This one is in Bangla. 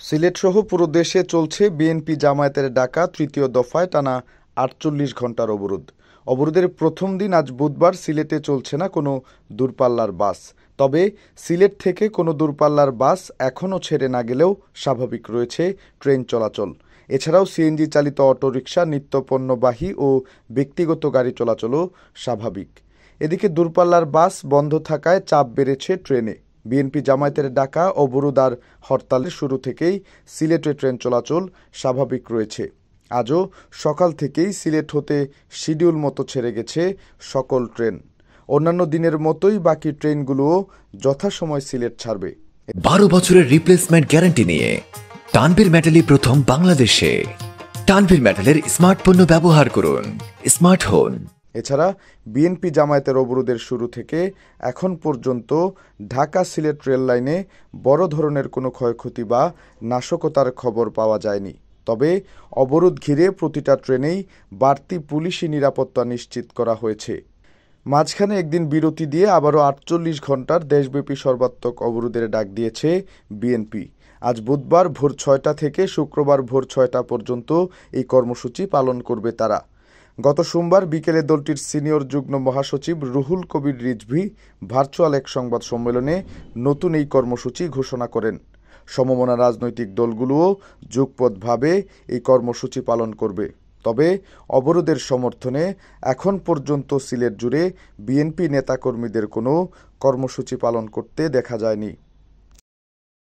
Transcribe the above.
সিলেটসহ পুরো দেশে চলছে বিএনপি জামায়াতের ডাকা তৃতীয় দফায় টানা ৪৮ ঘণ্টার অবরোধ। অবরোধের প্রথম দিন আজ বুধবার সিলেটে চলছে না কোনো দূরপাল্লার বাস। তবে সিলেট থেকে কোনো দূরপাল্লার বাস এখনও ছেড়ে না গেলেও স্বাভাবিক রয়েছে ট্রেন চলাচল। এছাড়াও সিএনজি চালিত অটোরিকশা, নিত্যপণ্যবাহী ও ব্যক্তিগত গাড়ি চলাচলও স্বাভাবিক। এদিকে দূরপাল্লার বাস বন্ধ থাকায় চাপ বেড়েছে ট্রেনে। বিএনপি জামায়াতের ডাকা অবরোধ আর হরতালের শুরু থেকেই সিলেটে ট্রেন চলাচল স্বাভাবিক রয়েছে। আজও সকাল থেকেই সিলেট হতে শিডিউল মতো ছেড়ে গেছে সকল ট্রেন। অন্যান্য দিনের মতোই বাকি ট্রেনগুলোও যথাসময় সিলেট ছাড়বে। 12 বছরের রিপ্লেসমেন্ট গ্যারান্টি নিয়ে তানভীর মেটালি প্রথম বাংলাদেশে। তানভীর মেটালের স্মার্ট পণ্য ব্যবহার করুন, স্মার্ট হন। এছাড়া বিএনপি জামায়াতের অবরোধের শুরু থেকে এখন পর্যন্ত ঢাকা সিলেট রেল লাইনে বড় ধরনের কোনো ক্ষয়ক্ষতি বা নাশকতার খবর পাওয়া যায়নি। তবে অবরোধ ঘিরে প্রতিটা ট্রেনেই বাড়তি পুলিশি নিরাপত্তা নিশ্চিত করা হয়েছে। মাঝখানে একদিন বিরতি দিয়ে আবারও ৪৮ ঘণ্টার দেশব্যাপী সর্বাত্মক অবরোধের ডাক দিয়েছে বিএনপি। আজ বুধবার ভোর ৬টা থেকে শুক্রবার ভোর ৬টা পর্যন্ত এই কর্মসূচি পালন করবে তারা। গত সোমবার বিকেলে দলটির সিনিয়র যুগ্ম মহাসচিব রুহুল কবির রিজভী ভার্চুয়াল এক সংবাদ সম্মেলনে নতুন এই কর্মসূচি ঘোষণা করেন। সমমনা রাজনৈতিক দলগুলোও যুগপৎভাবে এই কর্মসূচি পালন করবে। তবে অবরোধের সমর্থনে এখন পর্যন্ত সিলেট জুড়ে বিএনপি নেতাকর্মীদের কোনো কর্মসূচি পালন করতে দেখা যায়নি।